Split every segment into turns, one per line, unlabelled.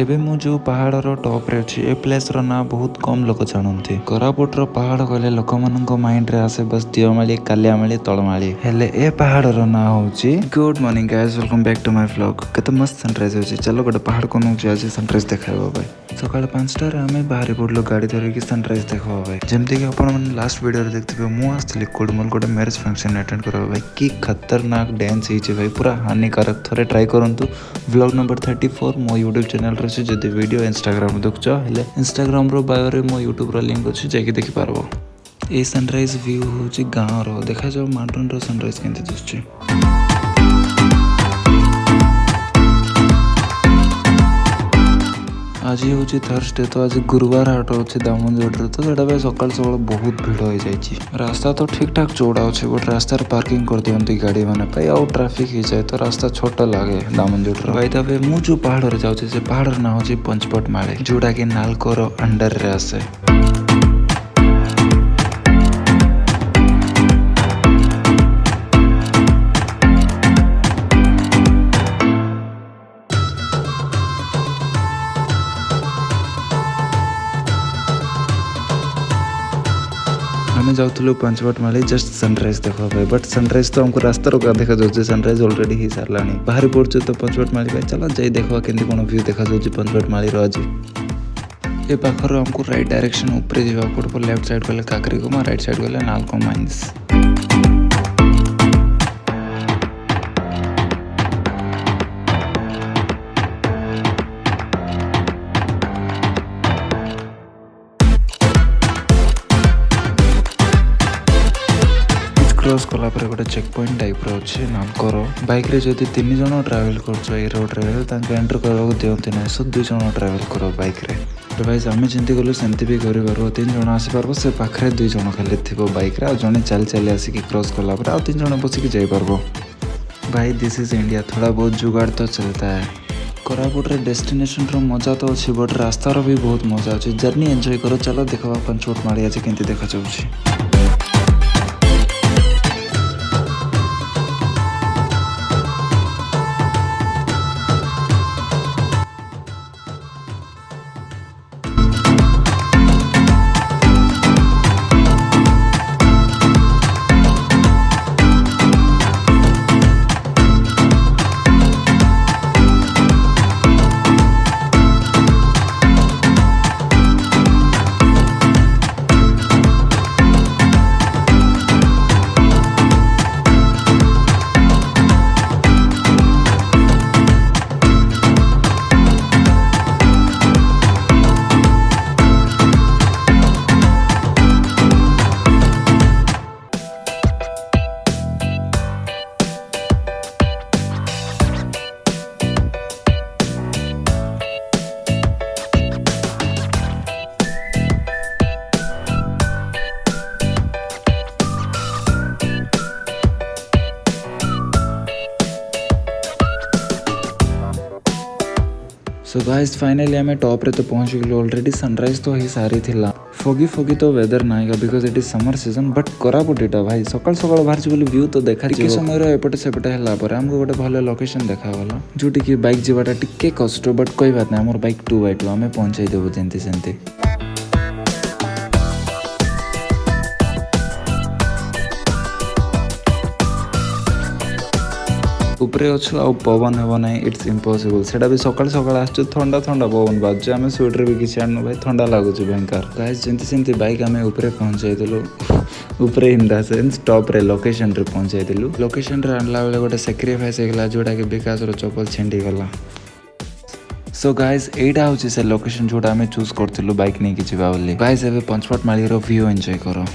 ଏବେ ମୁଁ ଯେଉଁ ପାହାଡ଼ର ଟପ୍ରେ ଅଛି ଏ ପ୍ଲେସ୍ର ନାଁ ବହୁତ କମ୍ ଲୋକ ଜାଣନ୍ତି। କୋରାପୁଟର ପାହାଡ଼ କହିଲେ ଲୋକମାନଙ୍କ ମାଇଣ୍ଡରେ ଆସେ ବସ୍ ଦିଅମାଳି, କାଲିଆମାଳି, ତଳମାଳି। ହେଲେ ଏ ପାହାଡ଼ର ନାଁ ହେଉଛି good morning guys, welcome back to my vlog. କେତେ ମସ୍ତ ସନରାଇଜ୍ ହେଉଛି। ଚାଲ ଗୋଟେ ପାହାଡ଼କୁ ନେଉଛି ଆଜି ସନରାଇଜ୍ ଦେଖାଇବା ପାଇଁ। ସକାଳ 5ଟାରେ ଆମେ ବାହାରି ପଡ଼ିଲୁ ଗାଡ଼ି ଧରିକି ସନରାଇଜ୍ ଦେଖିବା ପାଇଁ। ଯେମିତିକି ଆପଣମାନେ ଲାଷ୍ଟ ଭିଡ଼ିଓରେ ଦେଖିଥିବେ ମୁଁ ଆସିଥିଲି କୁଡ଼ମଲ ଗୋଟେ ମ୍ୟାରେଜ୍ ଫଙ୍କସନ୍ ଆଟେଣ୍ଡ କରିବା ପାଇଁ। କି ଖତରନାକ ଡ୍ୟାନ୍ସ ହେଇଛି ଭାଇ, ପୁରା ହାନିକାରକ। ଥରେ ଟ୍ରାଏ କରନ୍ତୁ। ବ୍ଲଗ୍ ନମ୍ବର 34 ମୋ ୟୁଟ୍ୟୁବ୍ ଚ୍ୟାନେଲରେ ଅଛି। ଯଦି ଭିଡ଼ିଓ ଇନଷ୍ଟାଗ୍ରାମରେ ଦେଖୁଛ ହେଲେ ଇନଷ୍ଟାଗ୍ରାମର ବାୟୋରେ ମୋ ୟୁଟ୍ୟୁବର ଲିଙ୍କ୍ ଅଛି, ଯାଇକି ଦେଖିପାରିବ। এই ସନରାଇଜ୍ ଭ୍ୟୁ ହେଉଛି ଗାଁର। ଦେଖାଯାଉ ମାଉଣ୍ଟେନର ସନରାଇଜ୍ କେମିତି ଦିଶୁଛି। ଆଜି ହେଉଛି ଥର୍ସଡେ, ତ ଆଜି ଗୁରୁବାର ହାଟ ଅଛି ଦାମନଯୋଡ଼ିରେ। ତ ସେଇଟା ପାଇଁ ସକାଳୁ ସକାଳୁ ବହୁତ ଭିଡ଼ ହେଇଯାଇଛି। ରାସ୍ତା ତ ଠିକ୍ ଠାକ୍ ଚଉଡ଼ା ଅଛି, ବଟ୍ ରାସ୍ତାରେ ପାର୍କିଂ କରିଦିଅନ୍ତି ଗାଡ଼ିମାନେ ପାଇଁ, ଆଉ ଟ୍ରାଫିକ୍ ହେଇଯାଏ ତ ରାସ୍ତା ଛୋଟ ଲାଗେ ଦାମନଯୋଡ଼ିର। ଭାଇ ତାପରେ ମୁଁ ଯେଉଁ ପାହାଡ଼ରେ ଯାଉଛି ସେ ପାହାଡ଼ର ନାଁ ହେଉଛି ପଞ୍ଚପଟମାଳି, ଯେଉଁଟାକି ନାଲକୋର ଅଣ୍ଡରରେ ଆସେ। ଆମେ ଯାଉଥିଲୁ ପଞ୍ଚପଟମାଳି ଜଷ୍ଟ ସନରାଇଜ୍ ଦେଖିବା ପାଇଁ, ବଟ୍ ସନରାଇଜ୍ ତ ଆମକୁ ରାସ୍ତାରୁ ଦେଖାଯାଉଛି। ସନରାଇଜ୍ ଅଲରେଡ଼ି ହେଇସାରିଲାଣି। ବାହାରି ପଡ଼ୁଛୁ ତ ପଞ୍ଚପଟମାଳି ପାଇଁ। ଚାଲ ଯାଇ ଦେଖିବା କେମିତି କ'ଣ ଭ୍ୟୁ ଦେଖାଯାଉଛି ପଞ୍ଚପଟମାଳିର ଆଜି। ଏ ପାଖରୁ ଆମକୁ ରାଇଟ୍ ଡାଇରେକ୍ସନ୍ ଉପରେ ଯିବାକୁ ପଡ଼ିବ। ଲେଫ୍ଟ ସାଇଡ଼୍ ଗଲେ କାକରିଗୁମା, ରାଇଟ୍ ସାଇଡ଼୍ ଗଲେ ନାଲକୋ ମାଇନ୍ସ। କ୍ରସ୍ କଲା ପରେ ଗୋଟେ ଚେକ୍ ପଏଣ୍ଟ ଟାଇପ୍ର ଅଛି ନାଲକୋର। ବାଇକ୍ରେ ଯଦି 3 ଜଣ ଟ୍ରାଭେଲ୍ କରୁଛ ଏଇ ରୋଡ଼୍ରେ ହେଲେ ତାଙ୍କୁ ଏଣ୍ଟ୍ରି କରିବାକୁ ଦିଅନ୍ତି ନାହିଁ, ସୋ 2 ଜଣ ଟ୍ରାଭେଲ୍ କର ବାଇକ୍ରେ। ଭାଇସ୍ ଆମେ ଯେମିତି ଗଲୁ ସେମିତି ବି କରିପାରିବ। 3 ଜଣ ଆସିପାରିବ, ସେ ପାଖରେ 2 ଜଣ ଖାଲି ଥିବ ବାଇକ୍ରେ, ଆଉ ଜଣେ ଚାଲି ଚାଲି ଆସିକି କ୍ରସ୍ କଲା ପରେ ଆଉ 3 ଜଣ ବସିକି ଯାଇପାରିବ। ଭାଇ ଦିସ୍ ଇଜ୍ ଇଣ୍ଡିଆ, ଥୋଡ଼ା ବହୁତ जुगाड़ तो चलता है। कोरापुटରେ ଡେଷ୍ଟିନେସନ୍ର ମଜା ତ ଅଛି, ବଟ୍ ରାସ୍ତାର ବି ବହୁତ ମଜା ଅଛି। ଜର୍ଣ୍ଣି ଏନ୍ଜୟ କର। ଚାଲ ଦେଖିବା ପଞ୍ଚପଟମାଳି ଆଜି କେମିତି ଦେଖାଯାଉଛି। सो गाइस फाइनली आम टॉप रे तो पहुँच गलु ऑलरेडी। सनराइज तो ही सारी थिला। फगी फगी तो वेदर ना because it is summer season, but Koraput इटा भाई सकाल सकाल बाहर बोली व्यू तो देखा कि समय एपटे सेपटे है आमको गोटे भल लोकेशन देखागला जोटी कि बाइक जावाटा टिके कष्ट, बट कोई बात नहीं, आम बाइक 2x2 आम पहुँचाई देवु जमती सेमती। उपरे अच्छु आ पवन हे ना, इट्स इम्पॉसिबल। सेटा भी सकाल सकाल आसु ठंडा ठंडा पवन बाजु। आम स्वेटर भी किसी आनु भाई, ठंडा लगुच भयंकर। गाइस जमती सेमती बाइक आम उपरे पहुँचाई देलु। उपरे इन द सेन्स टॉप रे लोकेशन रे पहुँचाई देलु। लोकेशन रे आनला बेले गोटे सैक्रिफाइस होगला जोटा कि विकास रो चप्पल छिंडी गला। सो गाइस एटा होची से लोकेशन जोटा आम चूज करथिलु बाइक नै कि जिबा बोली। गाइस एबे पंचपटमाली रो व्यू एन्जॉय करो।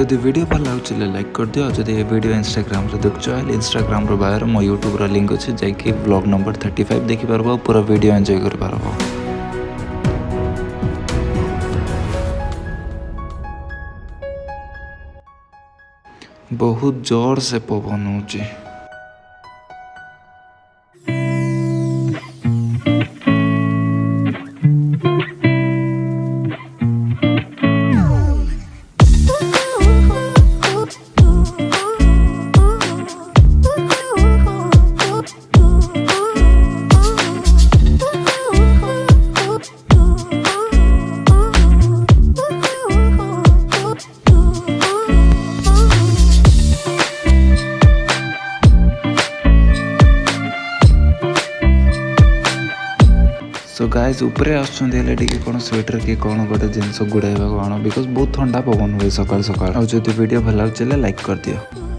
जदि वीडियो भल लगे लाइक कर दियो। जदि ये वीडियो इंस्टाग्राम रे देखछो इंस्टाग्राम रो बायो मो यूट्यूब रो लिंक अछि जाइके ब्लॉग नंबर 35 देखि पारबो पूरा वीडियो एंजॉय कर पारबो। बहुत जोर से पवन होची। सो गाइज उपरे आसुँचे टे कौन स्वेटर कि कौन गोटे जिनस गुड़ाइबा आण बिकज बहुत ठंडा पवन हुए सकाल सकाल। और जब वीडियो भल लगे लाइक कर दियो।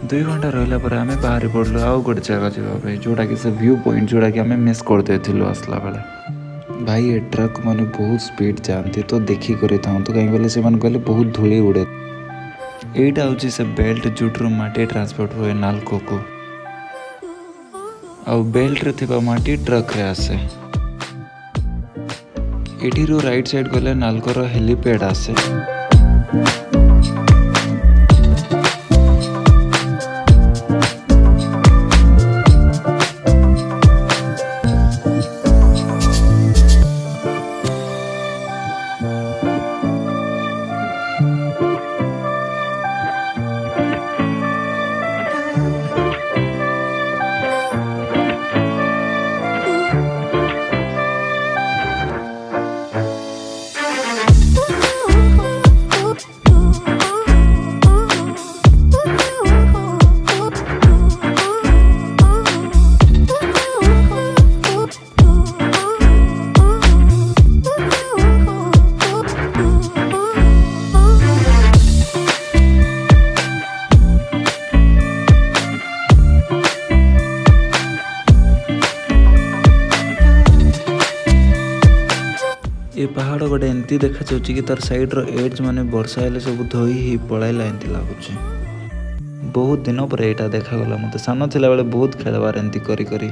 2 घंटा रहा पर आम बाहरी पड़लु आउ गोटे जगह जावाई जोटा कि से व्यू पॉइंट जोटा कि आम मिस करदे आसला बेले। भाई ये ट्रक मैंने बहुत स्पीड जाती तो देखी कर था कहीं से कहले बहुत धूली उड़े। यहीटा हूँ से बेल्ट जोट्रु माटी ट्रांसपोर्ट हुए नालको को आउ बेल्ट रे थिबा माटी ट्रक रे आसे। एठी राइट साइड गले नालकोर हेलीपैड आसे। ये पहाड़ गोटे एमती देखा जाउछि कि तार साइड रो एज माने वर्षा हेले सब धोई ही पळाइला एमती लागुछि। बहुत दिन पर एटा देखा गला मते सानो थिला बेले बहुत खेलबार एमती करी करी।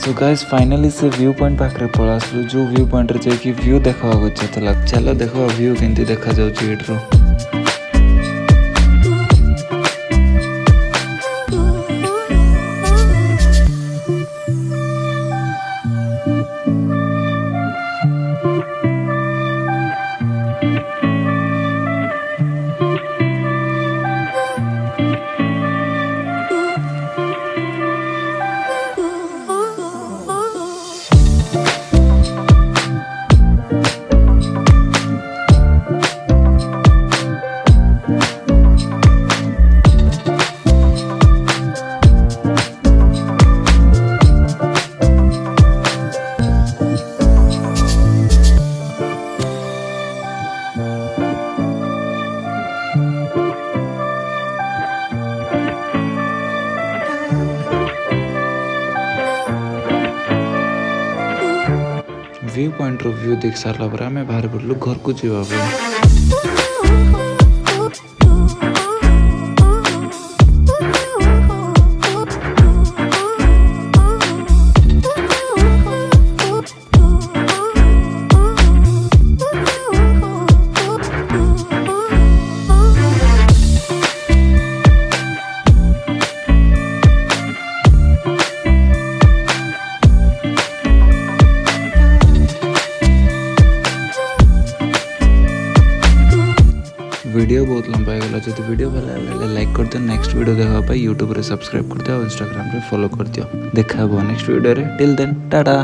सो गाइस फाइनली से व्यू पॉइंट पाखरे पळासलु जो व्यू पॉइंट रे जाई व्यू देखा गच्छला। चलो देखो व्यू केंती देखा जाउछि एठरो। व्यू पॉइंट रो व्यू देख सारा पर आम बाहर पड़लु घर को जीवा। वीडियो बहुत लंबा हो गला। जब वीडियो भल लगे लाइक कर दियो। नेक्स्ट वीडियो देखा यूट्यूब रे सब्सक्राइब कर दियो और इंस्टाग्राम रे फॉलो कर दियो। देखा नेक्स्ट वीडियो रे। Till then Tata.